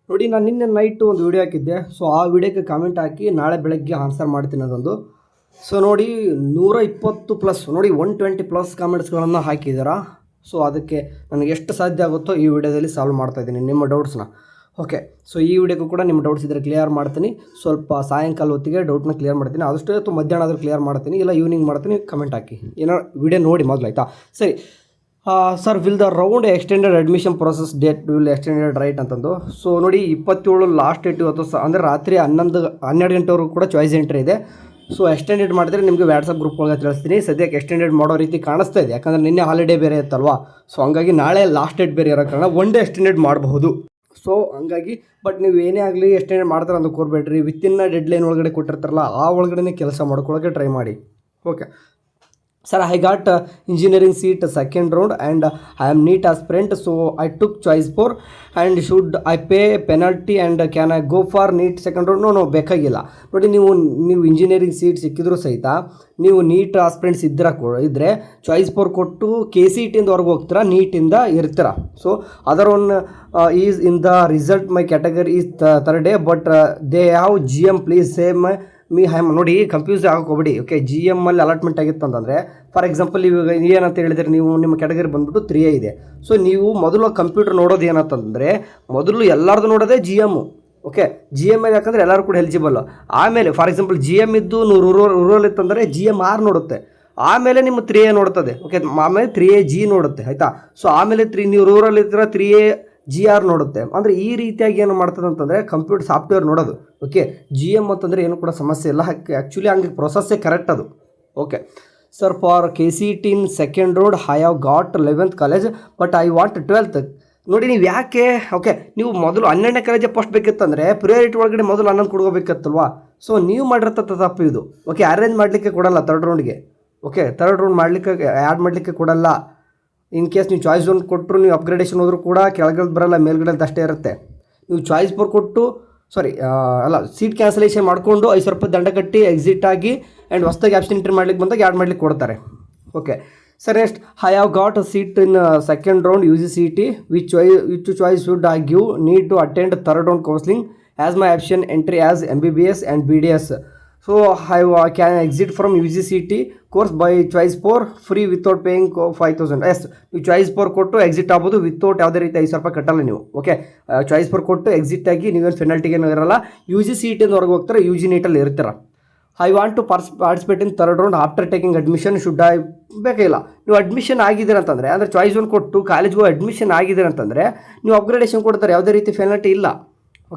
ನೋಡಿ, ನಾನು ನಿನ್ನೆ ನೈಟು ಒಂದು ವೀಡಿಯೋ ಹಾಕಿದ್ದೆ. ಸೊ ಆ ವಿಡಿಯೋಕ್ಕೆ ಕಾಮೆಂಟ್ ಹಾಕಿ ನಾಳೆ ಬೆಳಗ್ಗೆ ಆನ್ಸರ್ ಮಾಡ್ತೀನಿ ಅದೊಂದು. ಸೊ ನೋಡಿ, 120+ ನೋಡಿ 120+ ಕಾಮೆಂಟ್ಸ್ಗಳನ್ನು ಹಾಕಿದ್ದೀರಾ. ಸೊ ಅದಕ್ಕೆ ನನಗೆ ಎಷ್ಟು ಸಾಧ್ಯ ಆಗುತ್ತೋ ಈ ವಿಡಿಯೋದಲ್ಲಿ ಸಾಲ್ವ್ ಮಾಡ್ತಾಯಿದ್ದೀನಿ ನಿಮ್ಮ ಡೌಟ್ಸ್ನ. ಓಕೆ, ಸೊ ಈ ವಿಡಿಯೋಕ್ಕೂ ಕೂಡ ನಿಮ್ಮ ಡೌಟ್ಸ್ ಇದ್ದರೆ ಕ್ಲಿಯರ್ ಮಾಡ್ತೀನಿ. ಸ್ವಲ್ಪ ಸಾಯಂಕಾಲ ಹೊತ್ತಿಗೆ ಡೌಟ್ನ ಕ್ಲಿಯರ್ ಮಾಡ್ತೀನಿ. ಆದಷ್ಟು ಇವತ್ತು ಮಧ್ಯಾಹ್ನ ಆದರೂ ಕ್ಲಿಯರ್ ಮಾಡ್ತೀನಿ, ಇಲ್ಲ ಈವ್ನಿಂಗ್ ಮಾಡ್ತೀನಿ. ಕಮೆಂಟ್ ಹಾಕಿ, ಏನೋ ವಿಡಿಯೋ ನೋಡಿ ಮೊದಲು, ಆಯಿತಾ? ಸರಿ. Sir, will the round extended admission process date will extended right ಅಂತಂದು. ಸೊ ನೋಡಿ, 27 ಲಾಸ್ಟ್ ಡೇಟ್ ಇವತ್ತು. ಅಂದರೆ ರಾತ್ರಿ 12 ಗಂಟೆವರೆಗೂ ಕೂಡ ಚಾಯ್ಸ್ ಎಂಟ್ರಿ ಇದೆ. ಸೊ ಎಕ್ಸ್ಟೆಂಡೆಡ್ ಮಾಡಿದ್ರೆ ನಿಮಗೆ ವಾಟ್ಸಪ್ ಗ್ರೂಪ್ ಒಳಗೆ ತಿಳಿಸ್ತೀನಿ. ಸದ್ಯಕ್ಕೆ ಎಕ್ಸ್ಟೆಂಡೆಡ್ ಮಾಡೋ ರೀತಿ ಕಾಣಿಸ್ತಾ ಇದೆ, ಯಾಕಂದರೆ ನಿನ್ನೆ ಹಾಲಿಡೇ ಬೇರೆ ಇತ್ತಲ್ವಾ. ಸೊ ಹಂಗಾಗಿ ನಾಳೆ ಲಾಸ್ಟ್ ಡೇಟ್ ಬೇರೆ ಇರೋ ಕಾರಣ ಒನ್ ಡೇ ಎಕ್ಸ್ಟೆಂಡೆಡ್ ಮಾಡಬಹುದು. ಸೊ ಹಂಗಾಗಿ ಬಟ್ ನೀವು ಏನೇ ಆಗಲಿ ಎಕ್ಸ್ಟೆಂಡೆಡ್ ಮಾಡ್ತಾರೆ ಅಂತ ಕೋರ್ಬೇಡ್ರಿ. ವಿತಿನ್ ಡೆಡ್ಲೈನ್ ಒಳಗಡೆ ಕೊಟ್ಟಿರ್ತಾರಲ್ಲ, ಆ ಒಳಗಡೆ ಕೆಲಸ ಮಾಡ್ಕೊಳ್ಳೋಕ್ಕೆ ಟ್ರೈ ಮಾಡಿ. Okay sir, I got engineering seat second round and I am NEET aspirant, so I took choice 4 and should I pay penalty and can I go for NEET second round? No, ಬೇಕಾಗಿಲ್ಲ. ನೋಡಿ, ನೀವು engineering seat ಸಿಕ್ಕಿದ್ರು ಸಹಿತ ನೀವು neat aspirants ಇದ್ದರೆ choice 4 ಕೊಟ್ಟು KCET ಹೊರಗೆ ಹೋಗ್ತೀರಾ, ನೀಟಿಂದ ಇರ್ತೀರ. So other one is in the result my category is third day but they have GM please same ನೋಡಿ, ಕನ್ಫ್ಯೂಸ್ ಆಗೋಗ್ಬಿಡಿ. ಓಕೆ, GM ಅಲ್ಲಿ ಅಲಾಟ್ಮೆಂಟ್ ಆಗಿತ್ತು ಅಂತಂದರೆ, ಫಾರ್ ಎಕ್ಸಾಂಪಲ್ ಇವಾಗ ಏನಂತ ಹೇಳಿದರೆ, ನೀವು ನಿಮ್ಮ ಕ್ಯಾಟಗರಿ ಬಂದುಬಿಟ್ಟು 3A ಇದೆ. ಸೊ ನೀವು ಮೊದಲು ಕಂಪ್ಯೂಟರ್ ನೋಡೋದು ಏನಂತಂದರೆ, ಮೊದಲು ಎಲ್ಲರದು ನೋಡೋದೇ GM. ಓಕೆ, GM ಯಾಕಂದರೆ ಎಲ್ಲರೂ ಕೂಡ ಎಲಿಜಿಬಲ್. ಆಮೇಲೆ ಫಾರ್ ಎಕ್ಸಾಂಪಲ್ GM ಇದ್ದು ರೂರಲ್ ಇತ್ತಂದರೆ GMR ನೋಡುತ್ತೆ. ಆಮೇಲೆ ನಿಮ್ಮ 3A ನೋಡ್ತದೆ. ಓಕೆ, ಆಮೇಲೆ 3AG ನೋಡುತ್ತೆ, ಆಯಿತಾ? ಸೊ ಆಮೇಲೆ ನೀವು ರೂರಲ್ ಇದ್ದರೆ 3AGR ನೋಡುತ್ತೆ. ಅಂದರೆ ಈ ರೀತಿಯಾಗಿ ಏನು ಮಾಡ್ತದೆ ಅಂತಂದರೆ ಕಂಪ್ಯೂಟರ್ ಸಾಫ್ಟ್ವೇರ್ ನೋಡೋದು. ಓಕೆ, GM ಅಂತಂದರೆ ಏನು ಕೂಡ ಸಮಸ್ಯೆ ಇಲ್ಲ. ಆ್ಯಕ್ಚುಲಿ ಹಂಗೆ ಪ್ರೊಸೆಸ್ಸೇ ಕರೆಕ್ಟ್ ಅದು. Okay sir, for KCET in second round I have got 11th college but I want 12th. ನೋಡಿ, ನೀವು ಯಾಕೆ ಓಕೆ ನೀವು ಮೊದಲು 12ನೇ ಕಾಲೇಜೇ ಫಸ್ಟ್ ಬೇಕಿತ್ತಂದರೆ ಪ್ರಿಯಾರಿಟಿ ಒಳಗಡೆ ಮೊದಲು 11 ಕೊಡ್ಕೋಬೇಕಿತ್ತಲ್ವಾ. ಸೊ ನೀವು ಮಾಡಿರತ್ತ ತಪ್ಪು ಇದು. ಓಕೆ, ಅರೇಂಜ್ ಮಾಡಲಿಕ್ಕೆ ಕೊಡಲ್ಲ ಥರ್ಡ್ ರೌಂಡ್ಗೆ. ಓಕೆ, ಥರ್ಡ್ ರೌಂಡ್ ಮಾಡಲಿಕ್ಕೆ ಆ್ಯಡ್ ಮಾಡಲಿಕ್ಕೆ ಕೊಡಲ್ಲ. ಇನ್ ಕೇಸ್ ನೀವು ಚಾಯ್ಸ್ 1 ಕೊಟ್ಟರು, ನೀವು ಅಪ್ಗ್ರೇಡೇಷನ್ ಹೋದರೂ ಕೂಡ ಕೆಳಗಡೆ ಬರಲ್ಲ, ಮೇಲ್ಗಡೆದು ಅಷ್ಟೇ ಇರುತ್ತೆ. ನೀವು ಚಾಯ್ಸ್ 4 ಕೊಟ್ಟು ಸೀಟ್ ಕ್ಯಾನ್ಸಲೇಷನ್ ಮಾಡಿಕೊಂಡು 5,000 ರೂಪಾಯಿ ದಂಡ ಕಟ್ಟಿ ಎಕ್ಸಿಟ್ ಆಗಿ ಆ್ಯಂಡ್ ಹೊಸದಾಗಿ ಆಪ್ಷನ್ ಎಂಟ್ರಿ ಮಾಡ್ಲಿಕ್ಕೆ ಬಂದಾಗ ಆ್ಯಡ್ ಮಾಡ್ಲಿಕ್ಕೆ ಕೊಡ್ತಾರೆ. Okay sir, next I have got a seat in second round UGCET which choice should I give need to attend third round counselling as my option entry as MBBS and BDS. So I can exit from UGCET course by choice 4 free without paying 5,000. Yes, ನೀವು choice 4 ಕೊಟ್ಟು exit ಆಗ್ಬೋದು without ಯಾವುದೇ ರೀತಿ 5,000 ರೂಪಾಯಿ ಕಟ್ಟಲ್ಲ ನೀವು. Okay, choice 4 ಕೊಟ್ಟು exit ಆಗಿ ನೀವೇನು ಪೆನಾಲ್ಟಿಗೇನು ಇರಲ್ಲ. UGCET ಹೊರಗೆ ಹೋಗ್ತಾರೆ, UG ನೀಟಲ್ಲಿ ಇರ್ತೀರ. I want to participate in third round after taking admission should I ಬೇಕಿಲ್ಲ. ನೀವು ಅಡ್ಮಿಷನ್ ಆಗಿದ್ದೀರ ಅಂತಂದರೆ, ಅಂದರೆ ಚಾಯ್ಸ್ 1 ಕೊಟ್ಟು ಕಾಲೇಜ್ಗೂ ಅಡ್ಮಿಷನ್ ಆಗಿದ್ದೀರ ಅಂತಂದರೆ ನೀವು ಅಪ್ಗ್ರೇಡೇಷನ್ ಕೊಡ್ತಾರೆ, ಯಾವುದೇ ರೀತಿ ಪೆನಾಲ್ಟಿ ಇಲ್ಲ.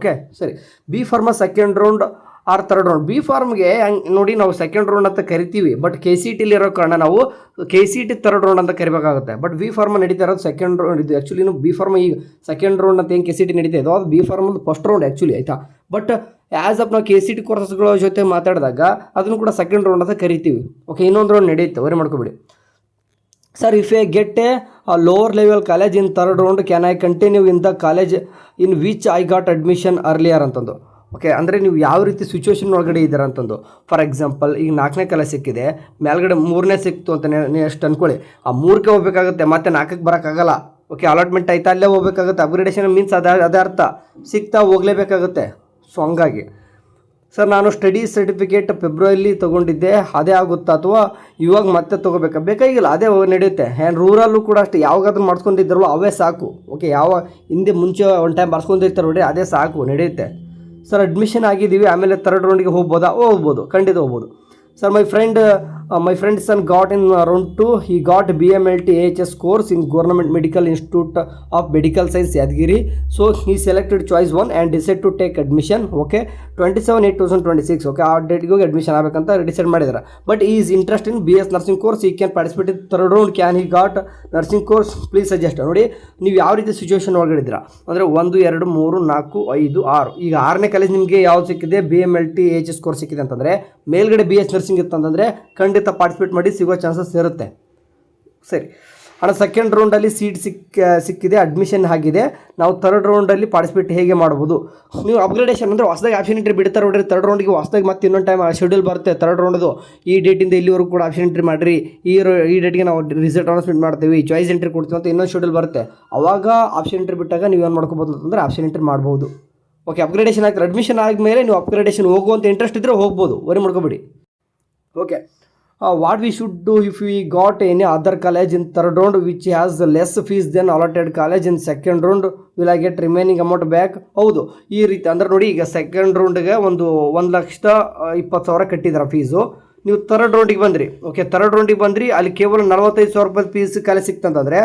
ಓಕೆ ಸರಿ. B form second round or third round. B ಫಾರ್ಮ್ಗೆ ನೋಡಿ, ನಾವು ಸೆಕೆಂಡ್ ರೌಂಡ್ ಅಂತ ಕರಿತೀವಿ, ಬಟ್ KCETಲಿ ಇರೋ ಕಾರಣ ನಾವು KCET ಥರ್ಡ್ ರೌಂಡ್ ಅಂತ ಕರಿಬೇಕಾಗುತ್ತೆ. ಬಟ್ B ಫಾರ್ಮ್ ನಡೀತಾ ಇರೋದು ಸೆಕೆಂಡ್ ರೌಂಡ್. ಇದು ಆ್ಯಕ್ಚುಲಿ B ಫಾರ್ಮ್ ಈಗ ಸೆಕೆಂಡ್ ರೌಂಡ್ ಅಂತ ಏನು KCET ನಡೀತಾ ಇದೋ ಅದು B form first round actually, ಆಯಿತಾ? ಬಟ್ ಆ್ಯಸ್ ಅಪ್ ನಾವು KCET ಕೋರ್ಸಸ್ಗಳ ಜೊತೆ ಮಾತಾಡಿದಾಗ ಅದನ್ನು ಕೂಡ ಸೆಕೆಂಡ್ ರೌಂಡ್ ಅಂತ ಕರಿತೀವಿ. ಓಕೆ, ಇನ್ನೊಂದು ರೌಂಡ್ ನಡೆಯುತ್ತೆ, ವರಿ ಮಾಡ್ಕೊಬೇಡಿ. Sir, if I get a lower level college in third round can I continue in the college in which I got admission earlier ಅಂತಂದು. ಓಕೆ, ಅಂದರೆ ನೀವು ಯಾವ ರೀತಿ ಸಿಚುವೇಶನ್ ಒಳಗಡೆ ಇದ್ದೀರ ಅಂತಂದು. ಫಾರ್ ಎಕ್ಸಾಂಪಲ್, ಈಗ 4ನೇ ಕಾಲೇಜ್ ಸಿಕ್ಕಿದೆ, ಮೇಲ್ಗಡೆ 3ನೇ ಸಿಕ್ತು ಅಂತ ಎಷ್ಟು ಅಂದ್ಕೊಳ್ಳಿ. ಆ 3ಕ್ಕೆ ಹೋಗ್ಬೇಕಾಗುತ್ತೆ, ಮತ್ತೆ 4ಕ್ಕೆ ಬರೋಕ್ಕಾಗಲ್ಲ. ಓಕೆ, ಅಲಾಟ್ಮೆಂಟ್ ಆಯ್ತಾ, ಅಲ್ಲೇ ಹೋಗ್ಬೇಕಾಗುತ್ತೆ. ಅಪ್ಗ್ರೇಡೇಷನ್ ಮೀನ್ಸ್ ಅದೇ ಅರ್ಥ, ಸಿಗ್ತಾ ಹೋಗಲೇಬೇಕಾಗುತ್ತೆ. ಸೊ ಹಂಗಾಗಿ ಸರ್, ನಾನು ಸ್ಟಡಿ ಸರ್ಟಿಫಿಕೇಟ್ ಫೆಬ್ರವರಿಲಿ ತೊಗೊಂಡಿದ್ದೆ, ಅದೇ ಆಗುತ್ತಾ ಅಥವಾ ಇವಾಗ ಮತ್ತೆ ತೊಗೋಬೇಕಾ? ಬೇಕಾಗಿಲ್ಲ, ಅದೇ ನಡೆಯುತ್ತೆ. ಆ್ಯಂಡ್ ರೂರಲ್ಲೂ ಕೂಡ ಅಷ್ಟೇ, ಯಾವಾಗಾದ್ರೂ ಮಾಡಿಸ್ಕೊಂಡಿದ್ದಾರಲ್ಲ ಅವೇ ಸಾಕು. ಓಕೆ, ಹಿಂದೆ ಮುಂಚೆ ಒಂದು ಟೈಮ್ ಬರ್ಸ್ಕೊಂಡಿರ್ತಾರೆ ನೋಡಿ, ಅದೇ ಸಾಕು, ನಡೆಯುತ್ತೆ. ಸರ್, ಅಡ್ಮಿಷನ್ ಆಗಿದ್ದೀವಿ, ಆಮೇಲೆ ಥರ್ಡ್ ರೌಂಡಿಗೆ ಹೋಗ್ಬೋದು, ಖಂಡಿತ ಹೋಗ್ಬೋದು. Sir, my friend son got in round 2 he got BMLT AHS course in Government Medical Institute of Medical Science Yadgiri. So he selected choice 1 and decided to take admission. Okay, 27/8/2026. Okay, ಆ ಡೇಟ್ಗೆ ಹೋಗಿ admission ಆಗಬೇಕಂತ decide ಮಾಡಿದ್ದಾರೆ. But he is interest in BS nursing course, he can participate in third round. Can he got nursing course please suggest. ನೋಡಿ, ನೀವು ಯಾವ ರೀತಿ situation ಒಳಗಡಿದ್ದೀರಾ ಅಂದರೆ 1 2 3 4 5 6. ಈಗ 6ನೇ ಕಾಲೇಜ್ ನಿಮಗೆ ಯಾವ್ದು ಸಿಕ್ಕಿದೆ? BMLT AHS ಕೋರ್ಸ್ ಸಿಕ್ಕಿದೆ ಅಂತಂದರೆ, ಮೇಲ್ಗಡೆ BS ನರ್ಸಿಂಗ್ ಇತ್ತಂತಂದರೆ ಖಂಡಿತ ಪಾರ್ಟಿಸಿಪೇಟ್ ಮಾಡಿ, ಸಿಗೋ ಚಾನ್ಸಸ್ ಇರುತ್ತೆ. ಸರಿ ಅಣ್ಣ, ಸೆಕೆಂಡ್ ರೌಂಡಲ್ಲಿ ಸೀಟ್ ಸಿಕ್ಕಿದೆ, ಅಡ್ಮಿಷನ್ ಆಗಿದೆ, ನಾವು ಥರ್ಡ್ ರೌಂಡಲ್ಲಿ ಪಾರ್ಟಿಸಿಪೇಟ್ ಹೇಗೆ ಮಾಡ್ಬೋದು? ನೀವು ಅಪ್ಗ್ರೇಡೇಷನ್ ಅಂದರೆ ಹೊಸದಾಗಿ ಆಪ್ಷನ್ ಎಂಟ್ರಿ ಬಿಡ್ತಾರೆ ನೋಡ್ರಿ, ಥರ್ಡ್ ರೌಂಡಿಗೆ ಹೊಸದಾಗಿ ಮತ್ತೆ ಇನ್ನೊಂದು ಟೈಮ್ ಶೆಡ್ಯೂಲ್ ಬರುತ್ತೆ ಥರ್ಡ್ ರೌಂಡದು. ಈ ಡೇಟಿಂದ ಇಲ್ಲಿವರೆಗೂ ಕೂಡ ಆಪ್ಷನ್ ಎಂಟ್ರಿ ಮಾಡಿರಿ, ಈ ಡೇಟ್ಗೆ ನಾವು ರಿಸಲ್ಟ್ ಅನೌನ್ಸ್ಮೆಂಟ್ ಮಾಡ್ತೀವಿ, ಚಾಯ್ಸ್ ಎಂಟ್ರಿ ಕೊಡ್ತೀವಿ ಅಂತ ಇನ್ನೊಂದು ಶೆಡ್ಯೂಲ್ ಬರುತ್ತೆ. ಅವಾಗ ಆಪ್ಷನ್ ಎಂಟ್ರಿ ಬಿಟ್ಟಾಗ ನೀವು ಏನು ಮಾಡ್ಕೋಬೋದು ಅಂತಂದರೆ ಆಪ್ಷನ್ ಎಂಟ್ರಿ ಮಾಡ್ಬೋದು. ಓಕೆ, ಅಪ್ಗ್ರೇಡೇಷನ್ ಆಗ್ತಾರೆ. ಅಡ್ಮಿಷನ್ ಆದಮೇಲೆ ನೀವು ಅಪ್ಗ್ರೇಡೇಷನ್ ಹೋಗುವಂಥ ಇಂಟ್ರೆಸ್ಟ್ ಇದ್ದರೆ ಹೋಗ್ಬೋದು, ವರಿ ಮಾಡ್ಕೊಬೇಡಿ. Okay, what we should do if we got any other college in third round which has less fees then allotted college in second round will I get remaining amount back? ಹೌದು, ಈ ರೀತಿ ಅಂದ್ರೆ ನೋಡಿ, ಈಗ second ರೌಂಡ್ಗೆ 1,20,000 ಕಟ್ಟಿದಾರೆ fees. ನೀವು third ರೌಂಡಿಗೆ ಬಂದ್ರಿ. Okay, third ರೌಂಡಿಗೆ ಬಂದ್ರಿ, ಅಲ್ಲಿ ಕೇವಲ 45,000 ರೂಪಾಯಿ ಫೀಸ್ ಕಾಲೇಜ್ ಸಿಕ್ತಂತಂದರೆ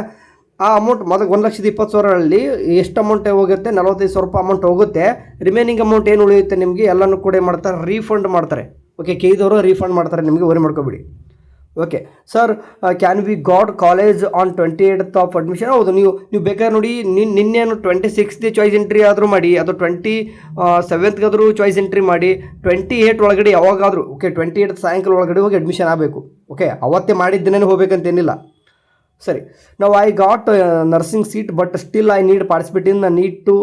ಆ ಅಮೌಂಟ್ ಮೊದಲು 1,20,000 ಎಷ್ಟು ಅಮೌಂಟ್ ಹೋಗುತ್ತೆ? 45,000 ರೂಪಾಯಿ ಅಮೌಂಟ್ ಹೋಗುತ್ತೆ. ರಿಮೈನಿಂಗ್ ಅಮೌಂಟ್ ಏನು ಉಳಿಯುತ್ತೆ ನಿಮಗೆ ಎಲ್ಲನೂ ಕೂಡ ಮಾಡ್ತಾರೆ, ರೀಫಂಡ್ ಮಾಡ್ತಾರೆ. ಓಕೆ, ಕೇದವರು ರೀಫಂಡ್ ಮಾಡ್ತಾರೆ ನಿಮಗೆ, ವರಿ ಮಾಡ್ಕೊಬಿಡಿ. Okay sir, can we got college on 28th of admission? ಹೌದು, ನೀವು ಬೇಕಾದ್ರೆ ನೋಡಿ, ನಿನ್ನೇನು 26th ಚಾಯ್ಸ್ ಎಂಟ್ರಿ ಆದರೂ ಮಾಡಿ, ಅದು 27th ಚಾಯ್ಸ್ ಎಂಟ್ರಿ ಮಾಡಿ, 28 ಒಳಗಡೆ ಯಾವಾಗಾದರೂ, ಓಕೆ 28 ಸಾಯಂಕಾಲ ಒಳಗಡೆ ಹೋಗಿ ಅಡ್ಮಿಷನ್ ಆಗಬೇಕು. ಓಕೆ, ಅವತ್ತೇ ಮಾಡಿದ್ದೇನೆ ಹೋಗ್ಬೇಕಂತೇನಿಲ್ಲ. ಸರಿ, ನಾವು I got nursing seat but still I need participate in need to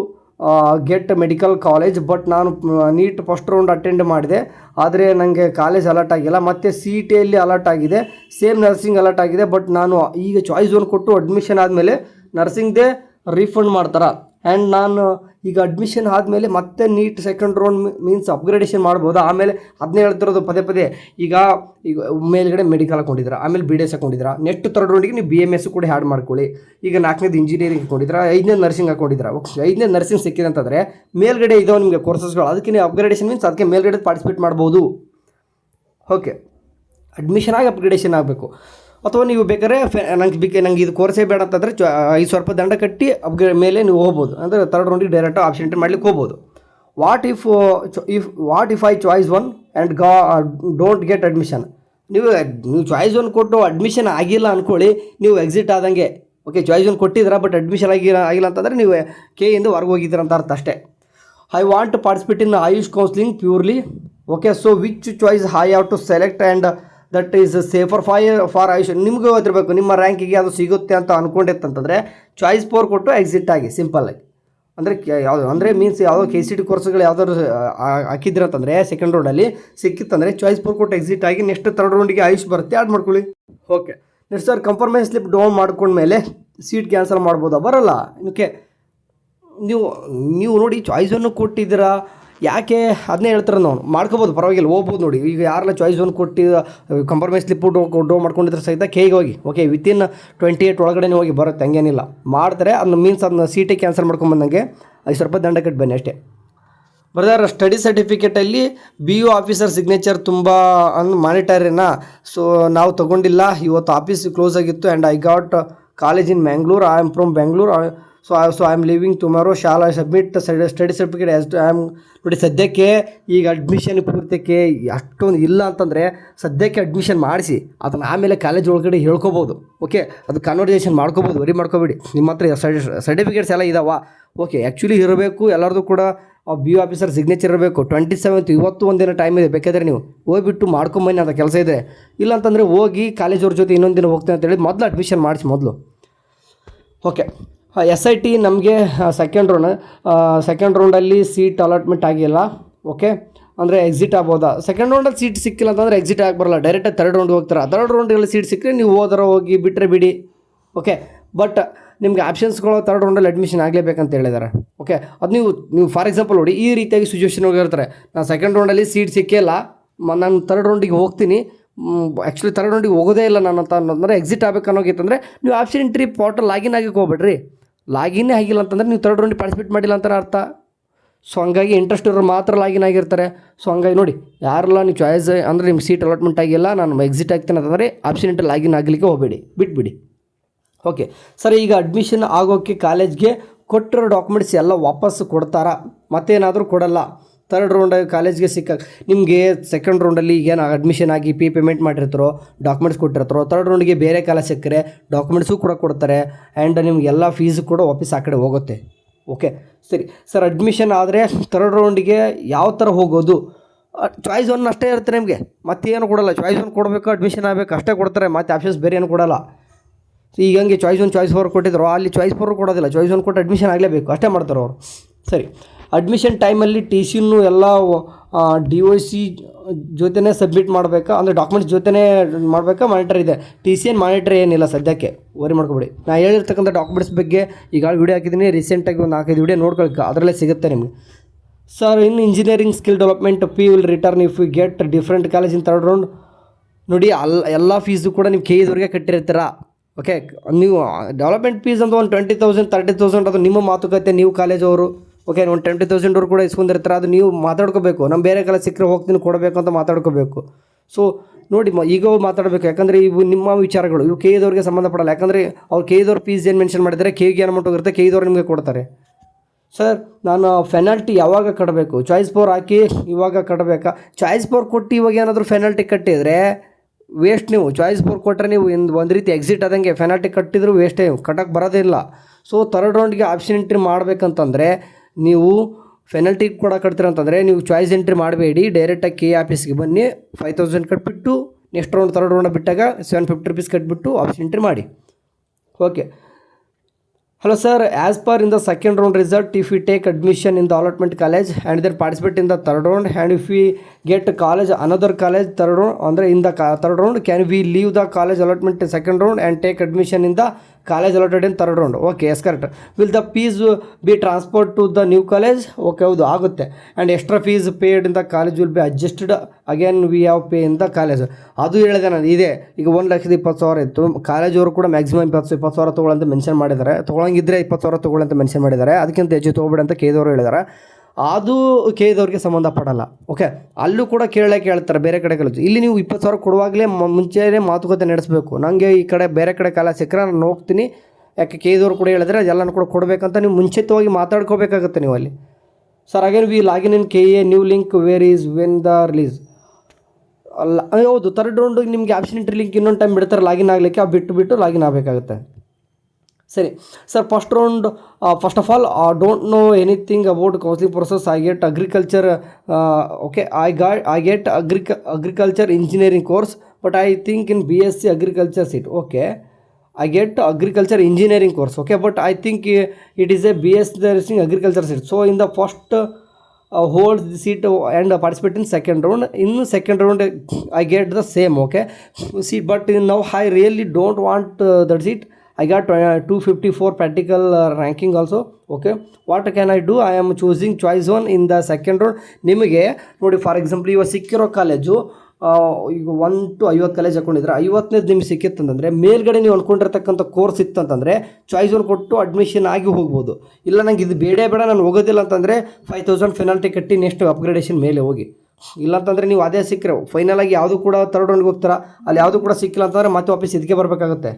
get medical college. But ನಾನು ನೀಟ್ ಫಸ್ಟ್ ರೌಂಡ್ ಅಟೆಂಡ್ ಮಾಡಿದೆ, ಆದರೆ ನನಗೆ ಕಾಲೇಜ್ ಅಲರ್ಟ್ ಆಗಿಲ್ಲ. ಮತ್ತು ಸಿ ಟಿ ಅಲ್ಲಿ ಅಲರ್ಟ್ ಆಗಿದೆ, ಸೇಮ್ ನರ್ಸಿಂಗ್ ಅಲರ್ಟ್ ಆಗಿದೆ. ಬಟ್ ನಾನು ಈಗ ಚಾಯ್ಸ್ ಒನ್ ಕೊಟ್ಟು ಅಡ್ಮಿಷನ್ ಆದಮೇಲೆ ನರ್ಸಿಂಗ್ದೇ ರೀಫಂಡ್ ಮಾಡ್ತಾರೆ. ಆ್ಯಂಡ್ ನಾನು ಈಗ ಅಡ್ಮಿಷನ್ ಆದಮೇಲೆ ಮತ್ತೆ neat second round means upgradation ಮಾಡ್ಬೋದು. ಆಮೇಲೆ ಅದನ್ನೇ ಹೇಳ್ತಿರೋದು ಪದೇ ಈಗ ಮೇಲ್ಗಡೆ ಮೆಡಿಕಲ್ ಹಾಕೊಂಡಿದ್ದೀರಾ, ಆಮೇಲೆ BDS ಹಾಕೊಂಡಿದ್ದೀರಾ, ನೆಕ್ಸ್ಟ್ ಥರ್ಡ್ ರೌಂಡಿಗೆ ನೀವು BMS ಕೂಡ ಆ್ಯಡ್ ಮಾಡ್ಕೊಳ್ಳಿ. ಈಗ 4ನೇದು ಇಂಜಿನಿಯರಿಂಗ್ ಹಾಕೊಂಡಿದ್ದೀರಾ, 5ನೇದು ನರ್ಸಿಂಗ್ ಹಾಕೊಂಡಿದ್ದೀರಾ. 5ನೇದು ನರ್ಸಿಂಗ್ ಸಿಕ್ಕಿದೆ ಅಂತಂದರೆ ಮೇಲ್ಗಡೆ ಇದಾವೆ ನಿಮಗೆ ಕೋರ್ಸಸ್ಗಳು, ಅದಕ್ಕೆ ನೀವು ಅಪ್ಗ್ರೇಡೇಷನ್ ಮೀನ್ಸ್ ಅದಕ್ಕೆ ಮೇಲ್ಗಡೆ ಪಾರ್ಟಿಸಿಪೇಟ್ ಮಾಡ್ಬೋದು. ಓಕೆ, ಅಡ್ಮಿಷನ್ ಆಗಿ ಅಪ್ಗ್ರೇಡೇಷನ್ ಆಗಬೇಕು. ಅಥವಾ ನೀವು ಬೇಕಾದ್ರೆ ನಂಗೆ ಇದು ಕೋರ್ಸೇ ಬೇಡ ಅಂತಂದರೆ 5,000 ರೂಪಾಯಿ ದಂಡ ಕಟ್ಟಿ ಮೇಲೆ ನೀವು ಹೋಗ್ಬೋದು. ಅಂದರೆ ಥರ್ಡ್ ರೌಂಡಿಗೆ ಡೈರೆಕ್ಟ್ ಆಪ್ಷನ್ ಎಂಟ್ರಿ ಮಾಡ್ಲಿಕ್ಕೆ ಹೋಗ್ಬೋದು. What if I choice one and don't get admission? ನೀವು ಚಾಯ್ಸ್ ಒನ್ ಕೊಟ್ಟು ಅಡ್ಮಿಷನ್ ಆಗಿಲ್ಲ ಅಂದ್ಕೊಳ್ಳಿ, ನೀವು ಎಕ್ಸಿಟ್ ಆದಂಗೆ. ಓಕೆ, ಚಾಯ್ಸ್ ಒನ್ ಕೊಟ್ಟಿದ್ದೀರಾ ಬಟ್ ಅಡ್ಮಿಷನ್ ಆಗಿಲ್ಲ ಅಂತಂದರೆ ನೀವು ಕೆಯಿಂದ ಹೊರಗೆ ಹೋಗಿದ್ದೀರ ಅಂತ ಅರ್ಥ ಅಷ್ಟೇ. I want to participate in AYUSH counselling purely. Okay, so which choice I have to select and that is safer for AYUSH? ನಿಮಗೂ ಓದಿರಬೇಕು, ನಿಮ್ಮ ರ್ಯಾಂಕಿಗೆ ಅದು ಸಿಗುತ್ತೆ ಅಂತ ಅಂದ್ಕೊಂಡಿತ್ತಂತಂದರೆ ಚಾಯ್ಸ್ 4 ಕೊಟ್ಟು ಎಕ್ಸಿಟ್ ಆಗಿ ಸಿಂಪಲ್ಲಾಗಿ. ಅಂದರೆ ಯಾವುದು ಅಂದರೆ ಮೀನ್ಸ್ ಯಾವುದೋ KCT ಕೋರ್ಸ್ಗಳು ಯಾವ್ದಾದ್ರು ಹಾಕಿದ್ರೆ ಅಂತಂದರೆ ಸೆಕೆಂಡ್ ರೌಂಡಲ್ಲಿ ಸಿಕ್ಕಿತ್ತಂದರೆ ಚಾಯ್ಸ್ 4 ಕೊಟ್ಟು ಎಕ್ಸಿಟ್ ಆಗಿ ನೆಕ್ಸ್ಟ್ ಥರ್ಡ್ ರೌಂಡಿಗೆ ಆಯುಷ್ ಬರುತ್ತೆ, ಆ್ಯಡ್ ಮಾಡ್ಕೊಳ್ಳಿ. Okay, next sir, confirmation slip down ಮಾಡ್ಕೊಂಡ್ಮೇಲೆ ಸೀಟ್ ಕ್ಯಾನ್ಸಲ್ ಮಾಡ್ಬೋದಾ? ಬರೋಲ್ಲ. ಇದಕ್ಕೆ ನೀವು ನೋಡಿ, ಚಾಯ್ಸ್ ಒನ್ ಕೊಟ್ಟಿದ್ದೀರಾ, ಯಾಕೆ ಅದನ್ನೇ ಹೇಳ್ತಾರೆ, ನಾವು ಮಾಡ್ಕೋಬೋದು, ಪರವಾಗಿಲ್ಲ, ಹೋಗ್ಬೋದು. ನೋಡಿ, ಈಗ ಯಾರೆಲ್ಲ ಚಾಯ್ಸ್ ಒನ್ ಕೊಟ್ಟು ಕಂಫರ್ಮೇಷನ್ ಸ್ಲಿಪ್ ಡೋ ಮಾಡ್ಕೊಂಡಿದ್ರೆ ಸಹಿತ ಕೇಗೆ ಹೋಗಿ, ಓಕೆ ವಿತಿನ್ 28 ಒಳಗಡೆ ಹೋಗಿ ಬರುತ್ತೆ, ಹಂಗೇನಿಲ್ಲ ಮಾಡ್ತಾರೆ. ಅದನ್ನ ಮೀನ್ಸ್ ಅದನ್ನ ಸೀಟೇ ಕ್ಯಾನ್ಸಲ್ ಮಾಡ್ಕೊಂಬಂದಂಗೆ 5,000 ರೂಪಾಯಿ ದಂಡ ಕಟ್ಟಿ ಬನ್ನಿ ಅಷ್ಟೇ. ಬ್ರದರ್, ಸ್ಟಡಿ ಸರ್ಟಿಫಿಕೇಟಲ್ಲಿ BO ಆಫೀಸರ್ ಸಿಗ್ನೇಚರ್ ತುಂಬ ಮಾನಿಟರಿನಾ? ಸೊ ನಾವು ತೊಗೊಂಡಿಲ್ಲ, ಇವತ್ತು ಆಫೀಸ್ ಕ್ಲೋಸ್ ಆಗಿತ್ತು. And I got college in Mangalore, I am from Bengaluru. So I am living tomorrow, shall I submit study certificate as I am. ನೋಡಿ, ಸದ್ಯಕ್ಕೆ ಈಗ ಅಡ್ಮಿಷನ್ ಪೂರ್ತಕ್ಕೆ ಅಷ್ಟೊಂದು ಇಲ್ಲ ಅಂತಂದರೆ ಸದ್ಯಕ್ಕೆ ಅಡ್ಮಿಷನ್ ಮಾಡಿಸಿ, ಅದನ್ನು ಆಮೇಲೆ ಕಾಲೇಜ್ ಒಳಗಡೆ ಹೇಳ್ಕೊಬೋದು. ಓಕೆ, ಅದು ಕನ್ವರ್ಸೇಷನ್ ಮಾಡ್ಕೋಬೋದು, ವರಿ ಮಾಡ್ಕೊಬೇಡಿ. ನಿಮ್ಮ ಹತ್ರ ಸರ್ಟಿಫಿಕೇಟ್ಸ್ ಎಲ್ಲ ಇದಾವ. ಓಕೆ, ಆ್ಯಕ್ಚುಲಿ ಇರಬೇಕು ಎಲ್ಲರದು ಕೂಡ BO ಆಫೀಸರ್ ಸಿಗ್ನೇಚರ್ ಇರಬೇಕು. 27th ಇವತ್ತು ಒಂದಿನ ಟೈಮ್ ಇದೆ, ಬೇಕಾದರೆ ನೀವು ಹೋಗ್ಬಿಟ್ಟು ಮಾಡ್ಕೊಂಬನ್ನಿ, ಅದು ಕೆಲಸ ಇದೆ. ಇಲ್ಲ ಅಂತಂದರೆ ಹೋಗಿ ಕಾಲೇಜವ್ರ ಜೊತೆ ಇನ್ನೊಂದು ದಿನ ಹೋಗ್ತೇನೆ ಅಂತೇಳಿ ಮೊದಲು ಅಡ್ಮಿಷನ್ ಮಾಡಿಸಿ ಮೊದಲು. ಓಕೆ, SIT ನಮಗೆ ಸೆಕೆಂಡ್ ರೌಂಡಲ್ಲಿ ಸೀಟ್ ಅಲಾಟ್ಮೆಂಟ್ ಆಗಿಲ್ಲ. ಓಕೆ, ಅಂದರೆ ಎಕ್ಸಿಟ್ ಆಗ್ಬೋದಾ? ಸೆಕೆಂಡ್ ರೌಂಡಲ್ಲಿ ಸೀಟ್ ಸಿಕ್ಕಿಲ್ಲ ಅಂತಂದರೆ ಎಕ್ಸಿಟ್ ಆಗಿ ಬರಲ್ಲ, ಡೈರೆಕ್ಟಾಗಿ ಥರ್ಡ್ ರೌಂಡ್ಗೆ ಹೋಗ್ತಾರೆ. ಥರ್ಡ್ ರೌಂಡಲ್ಲಿ ಸೀಟ್ ಸಿಕ್ಕರೆ ನೀವು ಹೋಗಿ ಬಿಟ್ಟರೆ ಬಿಡಿ. ಓಕೆ, ಬಟ್ ನಿಮಗೆ ಆಪ್ಷನ್ಸ್ಗಳು ಥರ್ಡ್ ರೌಂಡಲ್ಲಿ ಅಡ್ಮಿಷನ್ ಆಗಲೇಬೇಕಂತ ಹೇಳಿದ್ದಾರೆ. ಓಕೆ, ಅದು ನೀವು ಫಾರ್ ಎಕ್ಸಾಂಪಲ್ ನೋಡಿ, ಈ ರೀತಿಯಾಗಿ ಸಿಚುವೇಶನ್ ಹೋಗಿರ್ತಾರೆ, ನಾನು ಸೆಕೆಂಡ್ ರೌಂಡಲ್ಲಿ ಸೀಟ್ ಸಿಕ್ಕಿಲ್ಲ, ನಾನು ಥರ್ಡ್ ರೌಂಡಿಗೆ ಹೋಗ್ತೀನಿ, ಆ್ಯಕ್ಚುಲಿ ಥರ್ಡ್ ರೌಂಡಿಗೆ ಹೋಗೋದೇ ಇಲ್ಲ ನಾನು ಅಂತ ಅನ್ನೋದಂದರೆ ಎಕ್ಸಿಟ್ ಆಗಬೇಕು ಅನ್ನೋಗಿತ್ತಂದರೆ ನೀವು ಆಪ್ಷನ್ ಎಂಟ್ರಿ ಪೋರ್ಟಲ್ ಲಾಗಿನ್ ಆಗಕ್ಕೆ ಹೋಗ್ಬೇಡ್ರಿ. ಲಾಗಿನ್ನೇ ಆಗಿಲ್ಲ ಅಂತಂದರೆ ನೀವು ಥರ್ಡ್ ರೌಂಡಿಗೆ ಪಾರ್ಟಿಸಿಪೇಟ್ ಮಾಡಿಲ್ಲ ಅಂತಾರೆ ಅರ್ಥ. ಸೊ ಹಂಗಾಗಿ ಇಂಟ್ರೆಸ್ಟ್ ಇರೋರು ಮಾತ್ರ ಲಾಗಿನ್ ಆಗಿರ್ತಾರೆ. ಸೊ ಹಂಗಾಗಿ ನೋಡಿ, ಯಾರೆಲ್ಲ ನೀವು ಚಾಯ್ಸ್ ಅಂದರೆ ನಿಮ್ಮ ಸೀಟ್ ಅಲಾಟ್ಮೆಂಟ್ ಆಗಿಲ್ಲ, ನಾನು ಎಕ್ಸಿಟ್ ಆಗ್ತೀನಿ ಅಂತಂದರೆ ಆಪ್ಷನ್ ಎಂಟ್ರಿ ಲಾಗಿನ್ ಆಗಲಿಕ್ಕೆ ಹೋಗಬೇಡಿ, ಬಿಟ್ಬಿಡಿ. ಓಕೆ ಸರ್, ಈಗ ಅಡ್ಮಿಷನ್ ಆಗೋಕ್ಕೆ ಕಾಲೇಜ್ಗೆ ಕೊಟ್ಟಿರೋ ಡಾಕ್ಯುಮೆಂಟ್ಸ್ ಎಲ್ಲ ವಾಪಸ್ ಕೊಡ್ತಾರಾ? ಮತ್ತೇನಾದರೂ ಕೊಡಲ್ಲ? ಥರ್ಡ್ ರೌಂಡ್ ಕಾಲೇಜ್ಗೆ ನಿಮಗೆ ಸೆಕೆಂಡ್ ರೌಂಡಲ್ಲಿ ಏನು ಅಡ್ಮಿಷನ್ ಆಗಿ ಪೇಮೆಂಟ್ ಮಾಡಿರ್ತಾರೋ, ಡಾಕ್ಯುಮೆಂಟ್ಸ್ ಕೊಟ್ಟಿರ್ತಾರೋ, ಥರ್ಡ್ ರೌಂಡಿಗೆ ಬೇರೆ ಕಾಲೇಜ್ ಸಿಕ್ಕರೆ ಡಾಕ್ಯುಮೆಂಟ್ಸು ಕೂಡ ಕೊಡ್ತಾರೆ. ಆ್ಯಂಡ್ ನಿಮಗೆಲ್ಲ ಫೀಸು ಕೂಡ ವಾಪಸ್ ಆ ಕಡೆ ಹೋಗುತ್ತೆ. ಓಕೆ ಸರಿ ಸರ್, ಅಡ್ಮಿಷನ್ ಆದರೆ ಥರ್ಡ್ ರೌಂಡಿಗೆ ಯಾವ ಥರ ಹೋಗೋದು? ಚಾಯ್ಸ್ ಒನ್ ಅಷ್ಟೇ ಇರುತ್ತೆ ನಿಮಗೆ, ಮತ್ತೇನು ಕೊಡಲ್ಲ. ಚಾಯ್ಸ್ ಒನ್ ಕೊಡಬೇಕು, ಅಡ್ಮಿಷನ್ ಆಗಬೇಕು ಅಷ್ಟೇ ಕೊಡ್ತಾರೆ, ಮತ್ತು ಆಪ್ಷನ್ಸ್ ಬೇರೆ ಏನು ಕೊಡಲ್ಲ. ಈಗ ಹಂಗೆ ಚಾಯ್ಸ್ ಒನ್ ಚಾಯ್ಸ್ 4 ಕೊಟ್ಟಿದ್ರು, ಅಲ್ಲಿ ಚಾಯ್ಸ್ 4 ಕೊಡೋದಿಲ್ಲ, ಚಾಯ್ಸ್ ಒನ್ ಕೊಟ್ಟು ಅಡ್ಮಿಷನ್ ಆಗಲೇಬೇಕು, ಅಷ್ಟೇ ಮಾಡ್ತಾರೆ ಅವರು. ಸರಿ, ಅಡ್ಮಿಷನ್ ಟೈಮಲ್ಲಿ TC ಎಲ್ಲ DOC ಜೊತೆನೇ ಸಬ್ಮಿಟ್ ಮಾಡಬೇಕಾ? ಅಂದರೆ ಡಾಕ್ಯುಮೆಂಟ್ಸ್ ಜೊತೆನೇ ಮಾಡಬೇಕಾ? ಮಾನಿಟರ್ ಇದೆ. TC ಏನು ಮಾನಿಟರ್ ಏನಿಲ್ಲ ಸದ್ಯಕ್ಕೆ, ವರಿ ಮಾಡ್ಕೊಬೇಡಿ. ನಾನು ಹೇಳಿರ್ತಕ್ಕಂಥ ಡಾಕ್ಯುಮೆಂಟ್ಸ್ ಬಗ್ಗೆ ಈಗ ವಿಡಿಯೋ ಹಾಕಿದ್ದೀನಿ, ರೀಸೆಂಟಾಗಿ ಒಂದು 4-5 ವಿಡಿಯೋ ನೋಡ್ಕೊಳಕ್ಕೆ, ಅದರಲ್ಲೇ ಸಿಗುತ್ತೆ ನಿಮಗೆ. Sir in engineering skill development fee will return if you get different college in third round. ನೋಡಿ ಎಲ್ಲ ಫೀಸು ಕೂಡ ನೀವು KE ಕಟ್ಟಿರ್ತೀರ. ಓಕೆ, ನೀವು ಡೆವಲಪ್ಮೆಂಟ್ ಫೀಸ್ ಅಂತ ಒಂದು 20,000 30,000 ಅದು ನಿಮ್ಮ ಮಾತುಕತೆ, ನೀವು ಕಾಲೇಜವರು ಓಕೆ ಒಂದು 20,000 ಕೂಡ ಇಸ್ಕೊಂಡಿರ್ತಾರೆ. ಅದು ನೀವು ಮಾತಾಡ್ಕೋಬೇಕು. ನಮ್ಮ ಬೇರೆ ಕಾಲೇಜ್ ಸಿಕ್ಕರೆ ಹೋಗ್ತೀನಿ ಕೊಡಬೇಕು ಅಂತ ಮಾತಾಡ್ಕೋಬೇಕು. ಸೊ ನೋಡಿ ಈಗ ಮಾತಾಡಬೇಕು, ಯಾಕಂದರೆ ಇವು ನಿಮ್ಮ ವಿಚಾರಗಳು, ಇವು KE ಸಂಬಂಧಪಡಲ್ಲ. ಯಾಕಂದರೆ ಅವ್ರು KE ಫೀಸ್ ಏನು ಮೆನ್ಷನ್ ಮಾಡಿದ್ದಾರೆ, KE ಏನು ಅಮೌಂಟ್ ಹೋಗಿರುತ್ತೆ, KE ನಿಮಗೆ ಕೊಡ್ತಾರೆ. ಸರ್ ನಾನು ಪೆನಾಲ್ಟಿ ಯಾವಾಗ ಕಟ್ಟಬೇಕು? ಚಾಯ್ಸ್ 4 ಹಾಕಿ ಇವಾಗ ಕಟ್ಟಬೇಕಾ? ಚಾಯ್ಸ್ 4 ಕೊಟ್ಟು ಇವಾಗ ಏನಾದರೂ ಪೆನಾಲ್ಟಿ ಕಟ್ಟಿದರೆ ವೇಸ್ಟ್. ನೀವು ಚಾಯ್ಸ್ 4 ಕೊಟ್ಟರೆ ನೀವು ಒಂದು ರೀತಿ ಎಕ್ಸಿಟ್ ಆದಂಗೆ, ಪೆನಾಲ್ಟಿ ಕಟ್ಟಿದ್ರು ವೇಸ್ಟೇ, ಕಟ್ಟಕ್ಕೆ ಬರೋದಿಲ್ಲ. ಸೊ ಥರ್ಡ್ ರೌಂಡ್ಗೆ ಆಪ್ಷನ್ ಎಂಟ್ರಿ ಮಾಡಬೇಕಂತಂದರೆ ನೀವು ಪೆನಾಲ್ಟಿ ಕೂಡ ಕಟ್ತೀರ ಅಂತಂದರೆ ನೀವು ಚಾಯ್ಸ್ ಎಂಟ್ರಿ ಮಾಡಬೇಡಿ, ಡೈರೆಕ್ಟಾಗಿ KE ಆಫೀಸ್ಗೆ ಬನ್ನಿ, 5,000 ಕಟ್ಬಿಟ್ಟು ನೆಕ್ಸ್ಟ್ ರೌಂಡ್ ಥರ್ಡ್ ರೌಂಡ್ ಬಿಟ್ಟಾಗ 750 rupees ಕಟ್ಬಿಟ್ಟು ಆಪ್ಷನ್ ಎಂಟ್ರಿ ಮಾಡಿ. Okay. Hello sir, as per in the second round result, if we take admission in the allotment college and then participate in the third round, and if we get college another college third round, andre in the third round, can we leave the college allotment second round and take admission in the college allotted in third round? Okay, yes, correct. Will the fees be transferred to the new college? Okay, ಹೌದು ಆಗುತ್ತೆ. And extra fees paid in the college will be adjusted again we have pay in the college. ಅದು ಹೇಳಿದೆ ನಾನು. ಇದೆ ಈಗ 1,20,000 ಇತ್ತು, ಕಾಲೇಜವರು ಕೂಡ maximum 20,000 ತೊಗೊಳ್ಳಂತ mention ಮಾಡಿದ್ದಾರೆ. ತೊಗೊಳಂಗಿದ್ರೆ 20,000 ತೊಗೊಳ್ಳಂತ ಮೆನ್ಷನ್ ಮಾಡಿದ್ದಾರೆ. ಅದಕ್ಕಿಂತ ಹೆಚ್ಚು ತೊಗೊಬೇಡಿ ಅಂತ KE ಹೇಳಿದ್ದಾರೆ. ಅದು KE ಸಂಬಂಧಪಡಲ್ಲ. ಓಕೆ, ಅಲ್ಲೂ ಕೂಡ ಕೇಳ್ತಾರೆ ಬೇರೆ ಕಡೆ ಕಾಲೇಜು. ಇಲ್ಲಿ ನೀವು 20,000 ಕೊಡುವಾಗಲೇ ಮುಂಚೆನೇ ಮಾತುಕತೆ ನಡೆಸಬೇಕು. ನನಗೆ ಈ ಕಡೆ ಬೇರೆ ಕಡೆ ಕಾಲೇಜ್ ಸಿಕ್ಕರೆ ನಾನು ಹೋಗ್ತೀನಿ, ಯಾಕೆ KE ಕೂಡ ಹೇಳಿದ್ರೆ ಎಲ್ಲನೂ ಕೂಡ ಕೊಡಬೇಕಂತ ನೀವು ಮುಂಚಿತವಾಗಿ ಮಾತಾಡ್ಕೋಬೇಕಾಗುತ್ತೆ ನೀವು ಅಲ್ಲಿ. Sir again we login in KE new link where is when the release. ಅಲ್ಲ ಹೌದು, ಥರ್ಡ್ ರೌಂಡಿಗೆ ನಿಮಗೆ ಆಪ್ಷನ್ ಎಂಟ್ರಿ ಲಿಂಕ್ ಇನ್ನೊಂದು ಟೈಮ್ ಬಿಡ್ತಾರೆ ಲಾಗಿನ್ ಆಗಲಿಕ್ಕೆ, ಆ ಬಿಟ್ಟು ಲಾಗಿನ್ ಆಗಬೇಕಾಗುತ್ತೆ. ಸರಿ sir, first of all don't know anything about counselling process. I get agriculture. Okay, I get agriculture engineering course, but I think in BSc agriculture seat. Okay, I get agriculture engineering course. Okay, but I think it is a BSc agriculture seat. So in the first hold the seat and participate in second round. In second round I get the same. Okay, see, but now I really don't want that seat. I got 254 practical ranking also. Okay, what can I do? I am choosing choice 1 in the second round. ನಿಮಗೆ ನೋಡಿ, for example ಇವಾಗ ಸಿಕ್ಕಿರೋ college ಈಗ 1 to 50 college ಹಾಕೊಂಡಿದ್ರೆ 50ನೇದು ನಿಮ್ಗೆ ಸಿಕ್ಕಿತ್ತಂತಂದರೆ ಮೇಲ್ಗಡೆ ನೀವು ಅಂದ್ಕೊಂಡಿರ್ತಕ್ಕಂಥ course ಇತ್ತಂತಂದರೆ choice 1 ಕೊಟ್ಟು admission ಆಗಿ ಹೋಗ್ಬೋದು. ಇಲ್ಲ ನಂಗೆ ಇದು ಬೇಡ ನಾನು ಹೋಗೋದಿಲ್ಲ ಅಂತಂದರೆ 5,000 ಪೆನಾಲ್ಟಿ ಕಟ್ಟಿ ನೆಕ್ಸ್ಟ್ ಅಪ್ಗ್ರೇಡೇಷನ್ ಮೇಲೆ ಹೋಗಿ. ಇಲ್ಲಾಂತಂದರೆ ನೀವು ಅದೇ ಸಿಕ್ಕರೆ ಫೈನಲಾಗಿ ಯಾವುದು ಕೂಡ ಥರ್ಡ್ ರೌಂಡ್ಗೆ ಹೋಗ್ತಾರ, ಅಲ್ಲಿ ಯಾವುದು ಕೂಡ ಸಿಕ್ಕಿಲ್ಲ ಅಂತಂದರೆ ಮತ್ತೆ ವಾಪಸ್ ಇದಕ್ಕೆ ಬರಬೇಕಾಗುತ್ತೆ.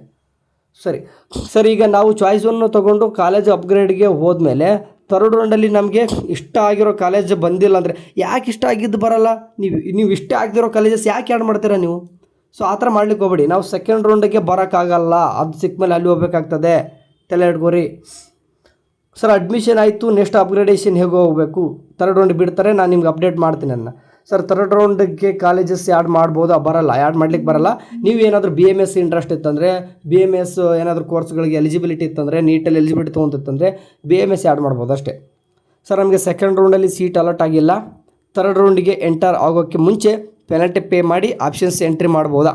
ಸರಿ, ಈಗ ನಾವು ಚಾಯ್ಸ್ 1 ತೊಗೊಂಡು ಕಾಲೇಜ್ ಅಪ್ಗ್ರೇಡ್ಗೆ ಹೋದ್ಮೇಲೆ ಥರ್ಡ್ ರೌಂಡಲ್ಲಿ ನಮಗೆ ಇಷ್ಟ ಆಗಿರೋ ಕಾಲೇಜ್ ಬಂದಿಲ್ಲ ಅಂದರೆ, ಯಾಕೆ ಇಷ್ಟ ಆಗಿದ್ದು ಬರೋಲ್ಲ? ನೀವು ಇಷ್ಟ ಆಗದಿರೋ ಕಾಲೇಜಸ್ ಯಾಕೆ ಆ್ಯಡ್ ಮಾಡ್ತೀರಾ ನೀವು? ಸೊ ಆ ಥರ ಮಾಡ್ಲಿಕ್ಕೆ ಹೋಗ್ಬೇಡಿ. ನಾವು ಸೆಕೆಂಡ್ ರೌಂಡಿಗೆ ಬರೋಕ್ಕಾಗಲ್ಲ, ಅದು ಸಿಕ್ಕ ಮೇಲೆ ಅಲ್ಲಿ ಹೋಗ್ಬೇಕಾಗ್ತದೆ, ತಲೆ ಇಟ್ಕೋರಿ. ಸರ್ ಅಡ್ಮಿಷನ್ ಆಯಿತು, ನೆಕ್ಸ್ಟ್ ಅಪ್ಗ್ರೇಡೇಷನ್ ಹೇಗೆ ಹೋಗಬೇಕು? ಥರ್ಡ್ ರೌಂಡ್ ಬಿಡ್ತಾರೆ, ನಾನು ನಿಮ್ಗೆ ಅಪ್ಡೇಟ್ ಮಾಡ್ತೀನಿ ಅನ್ನ. ಸರ್ ಥರ್ಡ್ ರೌಂಡಿಗೆ ಕಾಲೇಜಸ್ ಆ್ಯಡ್ ಮಾಡ್ಬೋದು, ಬರಲ್ಲ, ಆ್ಯಡ್ ಮಾಡ್ಲಿಕ್ಕೆ ಬರಲ್ಲ. ನೀವು ಏನಾದರೂ BMS ಇಂಟ್ರೆಸ್ಟ್ ಇತ್ತಂದರೆ, BMS ಏನಾದರೂ ಕೋರ್ಸ್ಗಳಿಗೆ ಎಲಿಜಿಬಿಲಿಟಿ ಇತ್ತಂದರೆ, ನೀಟಲ್ಲಿ ಎಲಿಜಿಬಿಲಿಟಿ ತೊಗೊಂತಿತ್ತಂದರೆ BMS ಆ್ಯಡ್ ಮಾಡ್ಬೋದು ಅಷ್ಟೇ. ಸರ್ ನಮಗೆ ಸೆಕೆಂಡ್ ರೌಂಡಲ್ಲಿ ಸೀಟ್ ಅಲಾಟ್ ಆಗಿಲ್ಲ, ಥರ್ಡ್ ರೌಂಡಿಗೆ ಎಂಟರ್ ಆಗೋಕ್ಕೆ ಮುಂಚೆ ಪೆನಾಲ್ಟಿ ಪೇ ಮಾಡಿ ಆಪ್ಷನ್ಸ್ ಎಂಟ್ರಿ ಮಾಡ್ಬೋದಾ?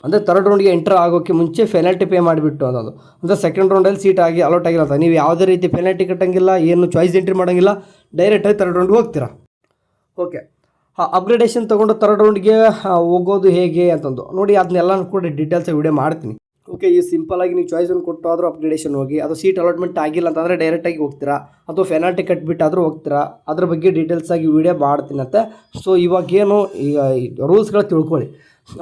ಅಂದರೆ ಥರ್ಡ್ ರೌಂಡ್ಗೆ ಎಂಟರ್ ಆಗೋಕ್ಕೆ ಮುಂಚೆ ಪೆನಾಲ್ಟಿ ಪೇ ಮಾಡಿಬಿಟ್ಟು ಅನ್ನೋದು. ಅಂದರೆ ಸೆಕೆಂಡ್ ರೌಂಡಲ್ಲಿ ಸೀಟ್ ಅಲಾಟ್ ಆಗಿಲ್ಲ ಅಂತ ನೀವು ಯಾವುದೇ ರೀತಿ ಪೆನಾಲ್ಟಿ ಕಟ್ಟಂಗಿಲ್ಲ, ಏನು ಚಾಯ್ಸ್ ಎಂಟ್ರಿ ಮಾಡೋಂಗಿಲ್ಲ, ಡೈರೆಕ್ಟಾಗಿ ಥರ್ಡ್ ರೌಂಡ್ಗೆ ಹೋಗ್ತೀರಾ. ಓಕೆ, ಅಪ್ಗ್ರೇಡೇಷನ್ ತೊಗೊಂಡು ಥರ್ಡ್ ರೌಂಡ್ಗೆ ಹೋಗೋದು ಹೇಗೆ ಅಂತಂದು ನೋಡಿ, ಅದನ್ನೆಲ್ಲನೂ ಕೂಡ ಡೀಟೇಲ್ಸ್ ವಿಡಿಯೋ ಮಾಡ್ತೀನಿ. ಓಕೆ, ಈ ಸಿಂಪಲಾಗಿ ನೀವು ಚಾಯ್ಸ್ 1 ಕೊಟ್ಟು ಆದರೂ ಅಪ್ಗ್ರೇಡೇಷನ್ ಹೋಗಿ, ಅದು ಸೀಟ್ ಅಲಾಟ್ಮೆಂಟ್ ಆಗಿಲ್ಲ ಅಂತಂದರೆ ಡೈರೆಕ್ಟಾಗಿ ಹೋಗ್ತೀರಾ, ಅಥವಾ ಪೆನಾಲ್ಟಿ ಕಟ್ಬಿಟ್ಟಾದರೂ ಹೋಗ್ತೀರಾ, ಅದ್ರ ಬಗ್ಗೆ ಡೀಟೇಲ್ಸಾಗಿ ವಿಡಿಯೋ ಮಾಡ್ತೀನಿ ಅಂತ. ಸೊ ಇವಾಗೇನು ಈಗ ರೂಲ್ಸ್ಗಳು ತಿಳ್ಕೊಳ್ಳಿ.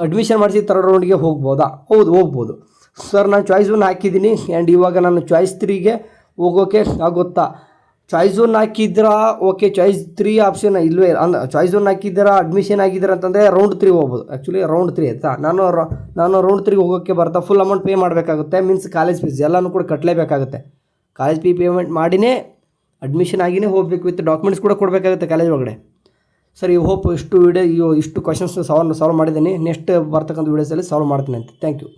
ಅಡ್ಮಿಷನ್ ಮಾಡಿಸಿ ಥರ್ಡ್ ರೌಂಡ್ಗೆ ಹೋಗ್ಬೋದಾ? ಹೌದು, ಹೋಗ್ಬೋದು. ಸರ್ ನಾನು ಚಾಯ್ಸ್ 1 ಹಾಕಿದ್ದೀನಿ ಆ್ಯಂಡ್ ಇವಾಗ ನಾನು ಚಾಯ್ಸ್ 3ಗೆ ಹೋಗೋಕ್ಕೆ ಆಗುತ್ತಾ? ಚಾಯ್ಸ್ 1 ಹಾಕಿದ್ದೀರಾ, ಓಕೆ, ಚಾಯ್ಸ್ 3 ಆಪ್ಷನ್ ಇಲ್ಲವೇ ಅಂದ್ರೆ ಚಾಯ್ಸ್ 1 ಹಾಕಿದ್ದೀರಾ, ಅಡ್ಮಿಷನ್ ಆಗಿದ್ದೀರಾ ಅಂತಂದರೆ ರೌಂಡ್ 3 ಹೋಗ್ಬೋದು. ಆ್ಯಕ್ಚುಲಿ ರೌಂಡ್ 3 ಆಯಿತಾ, ನಾನು ರೌಂಡ್ 3 ಹೋಗೋಕ್ಕೆ ಬರ್ತಾ ಫುಲ್ ಅಮೌಂಟ್ ಪೇ ಮಾಡಬೇಕಾಗುತ್ತೆ. ಮೀನ್ಸ್ ಕಾಲೇಜ್ ಫೀಸ್ ಎಲ್ಲನೂ ಕೂಡ ಕಟ್ಟಲೇಬೇಕಾಗುತ್ತೆ. ಕಾಲೇಜ್ ಫೀ ಪೇಮೆಂಟ್ ಮಾಡಿನೇ ಅಡ್ಮಿಷನ್ ಆಗಿನೇ ಹೋಗಬೇಕು, ವಿತ್ ಡಾಕ್ಯುಮೆಂಟ್ಸ್ ಕೂಡ ಕೊಡಬೇಕಾಗುತ್ತೆ ಕಾಲೇಜ್ ಒಳಗಡೆ. ಸರಿ, ಹೋಪ್ ಇಷ್ಟು ಕ್ವಶನ್ಸ್ ಸಾಲ್ವ್ ಮಾಡಿದ್ದೀನಿ. ನೆಕ್ಸ್ಟ್ ಬರ್ತಕ್ಕಂಥ ವೀಡಿಯೋಸಲ್ಲಿ ಸಾಲ್ವ್ ಮಾಡ್ತೀನಿ ಅಂತ. Thank you.